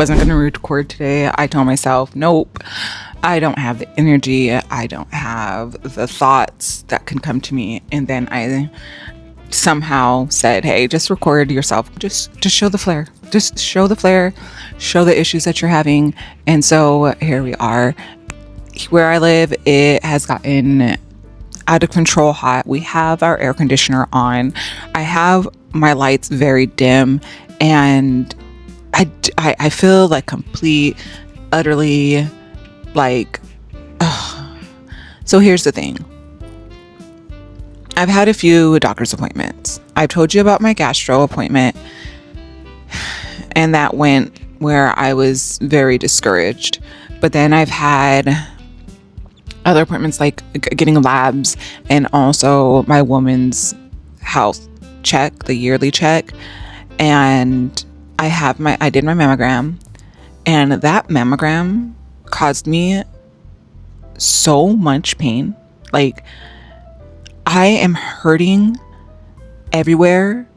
wasn't going to record today. I told myself, nope, I don't have the energy. I don't have the thoughts that can come to me. And then I somehow said, hey, just record yourself. Just show the flare. Just show the flare. Show the issues that you're having. And so here we are. Where I live, it has gotten out of control hot. We have our air conditioner on. I have my lights very dim, and I feel like complete, utterly like, ugh. So here's the thing. I've had a few doctor's appointments. I've told you about my gastro appointment, and that went where I was very discouraged. But then I've had other appointments like getting labs and also my woman's health check, the yearly check. And I did my mammogram, and that mammogram caused me so much pain. Like, I am hurting everywhere.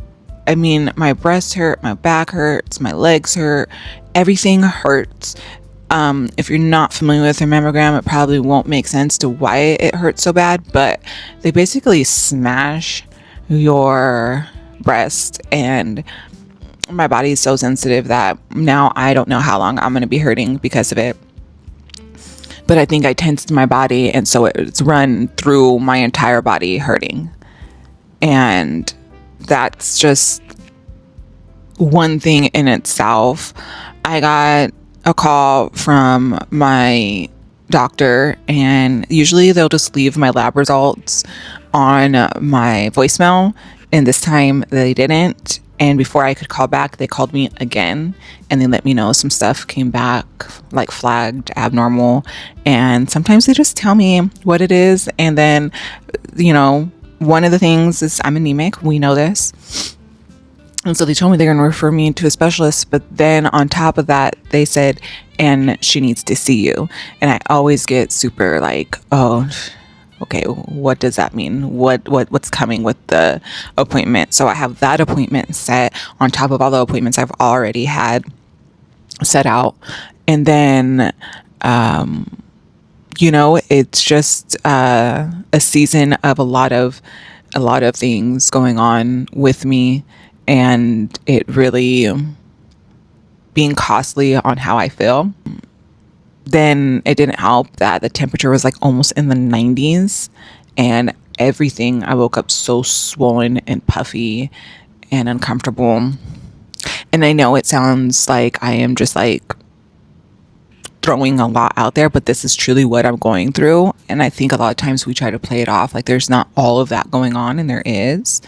I mean, my breasts hurt, my back hurts, my legs hurt, everything hurts. If you're not familiar with a mammogram, it probably won't make sense to why it hurts so bad, but they basically smash your breast, and my body is so sensitive that now I don't know how long I'm going to be hurting because of it. But I think I tensed my body, and so it's run through my entire body hurting. And that's just one thing in itself. I got a call from my doctor, and usually they'll just leave my lab results on my voicemail, and this time they didn't. And before I could call back, they called me again, and they let me know some stuff came back like flagged abnormal. And sometimes they just tell me what it is. And then, one of the things is I'm anemic. We know this. And so they told me they're going to refer me to a specialist. But then on top of that, they said, and she needs to see you. And I always get super like, oh, okay, what does that mean? What's coming with the appointment? So I have that appointment set on top of all the appointments I've already had set out. And then, it's just a season of a lot of things going on with me, and it really being costly on how I feel. Then it didn't help that the temperature was like almost in the 90s, and everything, I woke up so swollen and puffy and uncomfortable. And I know it sounds like I am just like throwing a lot out there, but this is truly what I'm going through. And I think a lot of times we try to play it off like there's not all of that going on, and there is.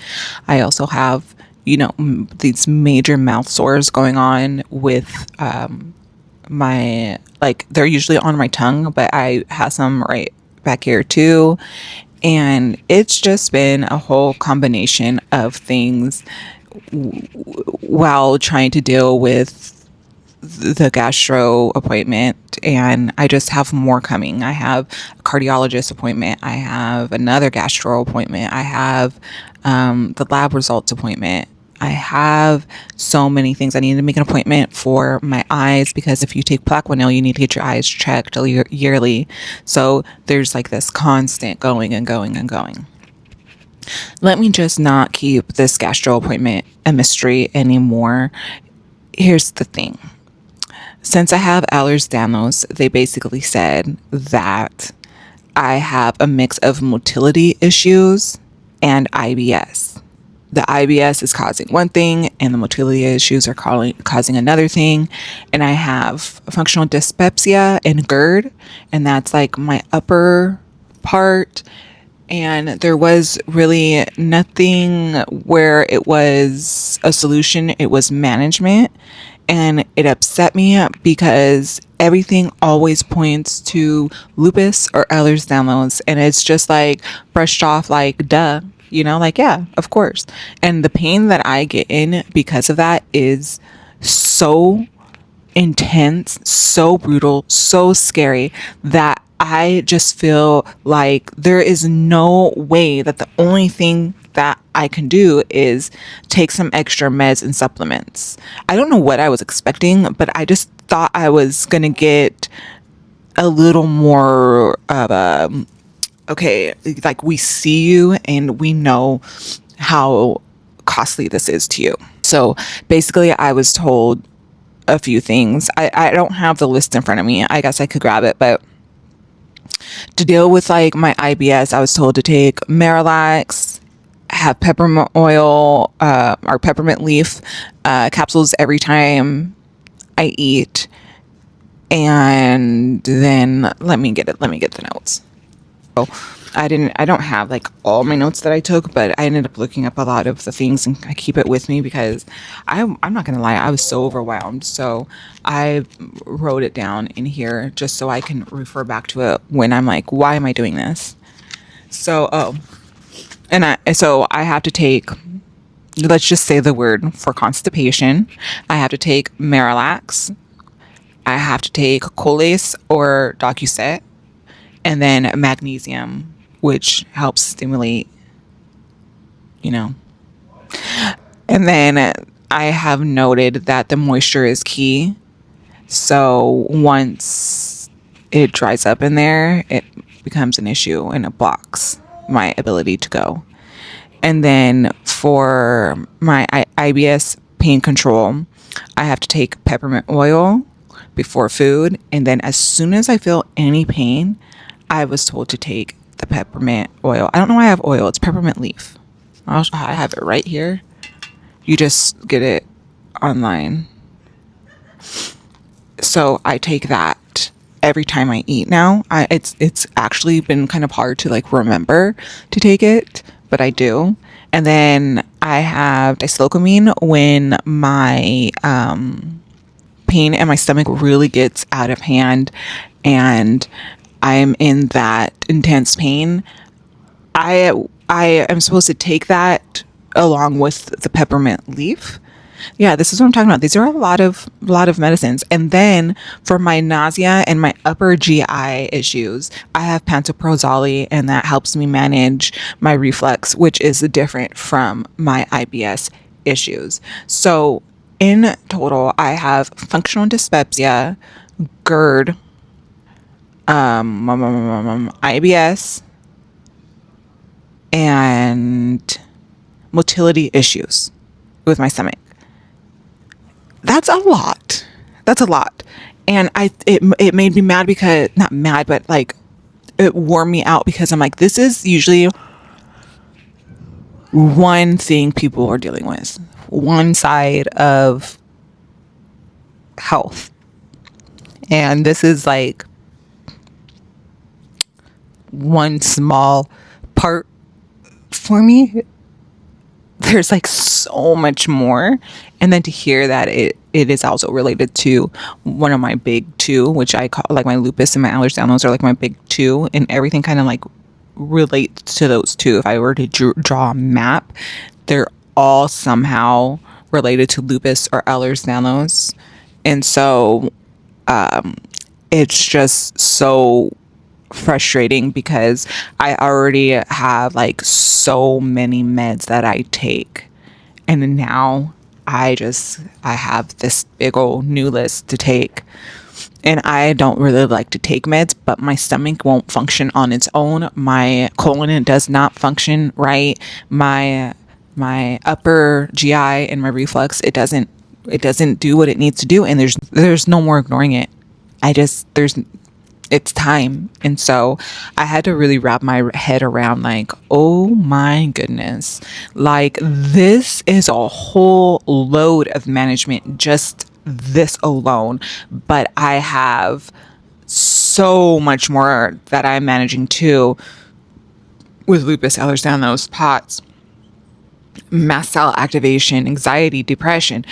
I also have, these major mouth sores going on with they're usually on my tongue, but I have some right back here too. And it's just been a whole combination of things while trying to deal with the gastro appointment. And I just have more coming. I have a cardiologist appointment. I have another gastro appointment. I have the lab results appointment. I have so many things. I need to make an appointment for my eyes, because if you take Plaquenil, you need to get your eyes checked yearly. So there's like this constant going and going and going. Let me just not keep this gastro appointment a mystery anymore. Here's the thing. Since I have Ehlers Danlos, they basically said that I have a mix of motility issues and IBS. The IBS is causing one thing, and the motility issues are causing another thing. And I have functional dyspepsia and GERD, and that's like my upper part. And there was really nothing where it was a solution. It was management. And it upset me because everything always points to lupus or Ehlers Danlos. And it's just like brushed off like, duh. Yeah, of course. And the pain that I get in because of that is so intense, so brutal, so scary that I just feel like there is no way that the only thing that I can do is take some extra meds and supplements. I don't know what I was expecting, but I just thought I was going to get a little more of a, okay, like we see you and we know how costly this is to you. So basically, I was told a few things. I don't have the list in front of me. I guess I could grab it, but to deal with like my IBS, I was told to take Marilax, have peppermint oil or peppermint leaf capsules every time I eat, and then let me get the notes. So I don't have like all my notes that I took, but I ended up looking up a lot of the things and I keep it with me because I'm not gonna lie, I was so overwhelmed. So I wrote it down in here just so I can refer back to it when I'm like, why am I doing this? So I have to take, let's just say the word for constipation. I have to take Marilax. I have to take Colace or Docuset, and then magnesium, which helps stimulate, you know. And then I have noted that the moisture is key. So once it dries up in there, it becomes an issue and it blocks my ability to go. And then for my IBS pain control, I have to take peppermint oil before food. And then as soon as I feel any pain, I was told to take the peppermint oil. I don't know why I have oil. It's peppermint leaf. I have it right here. You just get it online. So I take that every time I eat now. It's actually been kind of hard to like remember to take it, but I do. And then I have dislocamine when my pain in my stomach really gets out of hand and I'm in that intense pain. I am supposed to take that along with the peppermint leaf. Yeah, this is what I'm talking about. These are a lot of medicines. And then for my nausea and my upper GI issues, I have pantoprazole, and that helps me manage my reflux, which is different from my IBS issues. So in total, I have functional dyspepsia, GERD, IBS, and motility issues with my stomach. That's a lot. And it made me mad because, not mad, but like it wore me out because I'm like, this is usually one thing people are dealing with, one side of health. And this is like one small part for me. There's like so much more. And then to hear that it is also related to one of my big two, which I call like my lupus and my Ehlers Danlos are like my big two, and everything kind of like relates to those two. If I were to draw a map, they're all somehow related to lupus or Ehlers Danlos. And so it's just so frustrating because I already have like so many meds that I take, and then now I have this big old new list to take, and I don't really like to take meds, but my stomach won't function on its own. My colon does not function right. My upper GI and my reflux, it doesn't do what it needs to do, and there's no more ignoring it. It's time. And so I had to really wrap my head around like, oh my goodness, like this is a whole load of management, just this alone. But I have so much more that I'm managing too with lupus, Ehlers Danlos, POTS, mast cell activation, anxiety, depression.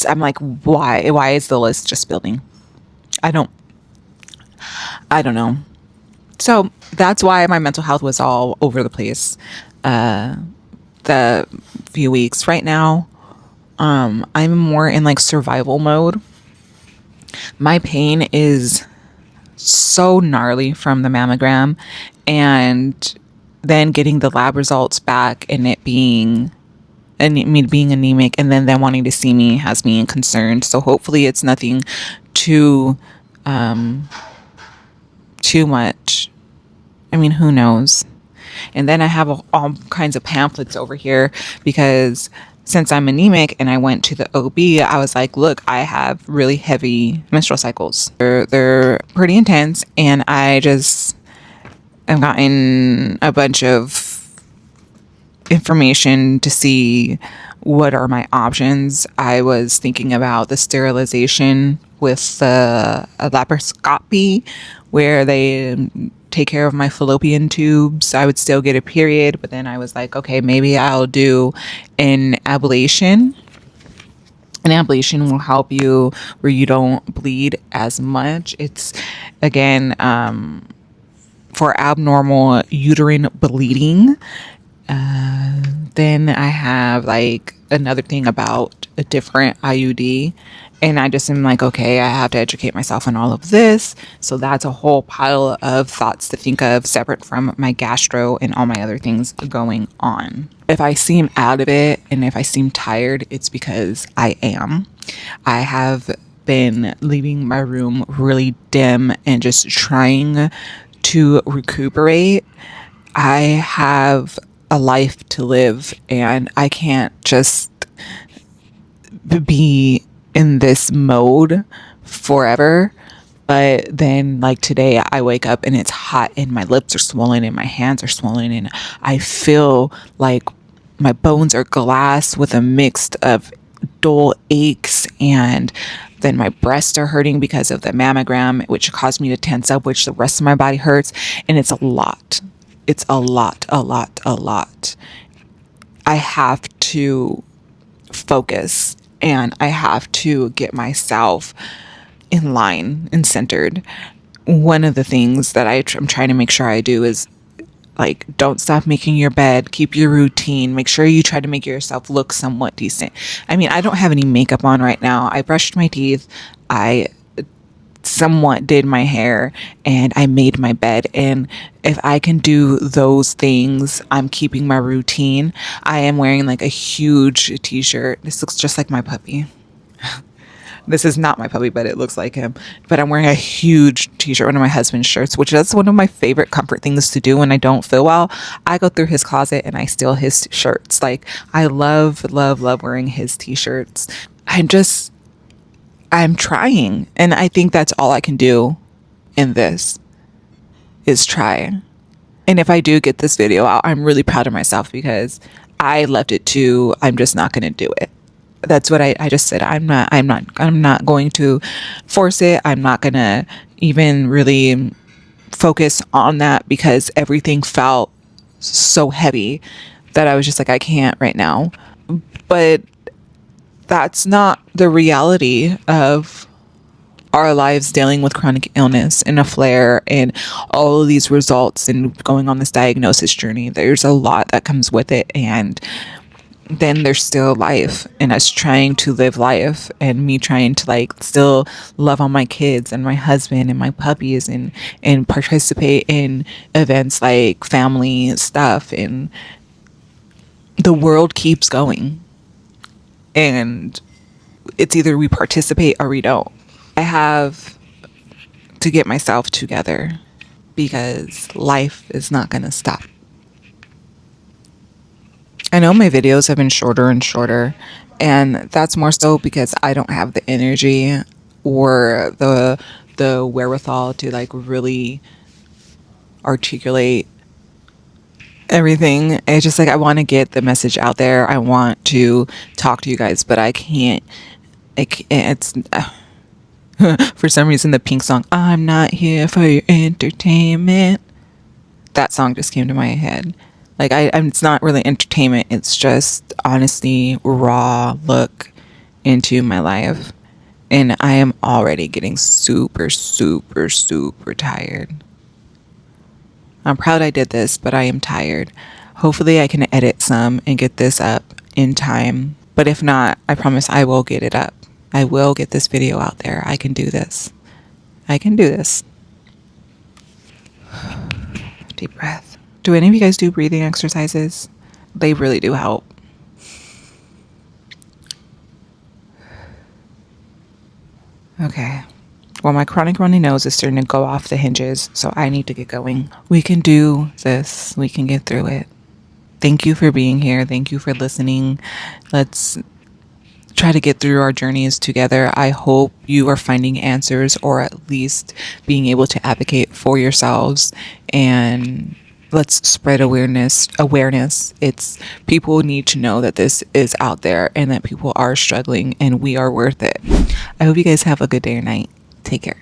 I'm like, why is the list just building? I don't know. So that's why my mental health was all over the place the few weeks. Right now, I'm more in like survival mode. My pain is so gnarly from the mammogram, and then getting the lab results back and it being me being anemic, and then them wanting to see me has me concerned. So hopefully it's nothing too much. I mean, who knows? And then I have all kinds of pamphlets over here because since I'm anemic and I went to the OB, I was like, look, I have really heavy menstrual cycles. They're pretty intense, and I've gotten a bunch of information to see what are my options. I was thinking about the sterilization with a laparoscopy where they take care of my fallopian tubes. I would still get a period, but then I was like, okay, maybe I'll do an ablation. An ablation will help you where you don't bleed as much. It's, again, for abnormal uterine bleeding. Then I have like another thing about a different IUD, and I just am like, okay, I have to educate myself on all of this. So that's a whole pile of thoughts to think of separate from my gastro and all my other things going on. If I seem out of it and if I seem tired, it's because I am. I have been leaving my room really dim and just trying to recuperate. I have a life to live, and I can't just be in this mode forever. But then, like today, I wake up and it's hot and my lips are swollen and my hands are swollen, and I feel like my bones are glass with a mix of dull aches, and then my breasts are hurting because of the mammogram, which caused me to tense up, which the rest of my body hurts, and it's a lot. It's a lot. I have to focus, and I have to get myself in line and centered. One of the things that I'm trying to make sure I do is, like, don't stop making your bed, keep your routine, make sure you try to make yourself look somewhat decent. I mean, I don't have any makeup on right now. I brushed my teeth. I somewhat did my hair, and I made my bed. And if I can do those things, I'm keeping my routine. I am wearing like a huge t-shirt. This looks just like my puppy. This is not my puppy, but it looks like him. But I'm wearing a huge t-shirt, one of my husband's shirts, which is one of my favorite comfort things to do when I don't feel well. I go through his closet and I steal his shirts. Like, I love wearing his t-shirts. I'm trying, and I think that's all I can do in this is try. And if I do get this video out, I'm really proud of myself because I left it to, I'm just not going to do it. That's what I just said. I'm not going to force it. I'm not going to even really focus on that because everything felt so heavy that I was just like, I can't right now. But that's not the reality of our lives dealing with chronic illness and a flare and all of these results and going on this diagnosis journey. There's a lot that comes with it, and then there's still life and us trying to live life, and me trying to like still love on my kids and my husband and my puppies and participate in events like family stuff, and the world keeps going. And it's either we participate or we don't. I have to get myself together because life is not going to stop. I know my videos have been shorter and shorter, and that's more so because I don't have the energy or the wherewithal to like really articulate everything. It's just like I want to get the message out there. I want to talk to you guys, but I can't. It's for some reason the Pink song, I'm not here for your entertainment. That song just came to my head. Like it's not really entertainment. It's just honestly raw look into my life, and I am already getting super tired. I'm proud I did this, but I am tired. Hopefully I can edit some and get this up in time. But if not, I promise I will get it up. I will get this video out there. I can do this. I can do this. Deep breath. Do any of you guys do breathing exercises? They really do help. Okay. Well, my chronic runny nose is starting to go off the hinges, so I need to get going. We can do this. We can get through it. Thank you for being here. Thank you for listening. Let's try to get through our journeys together. I hope you are finding answers, or at least being able to advocate for yourselves, and let's spread awareness. It's people need to know that this is out there and that people are struggling and we are worth it. I hope you guys have a good day or night. Take care.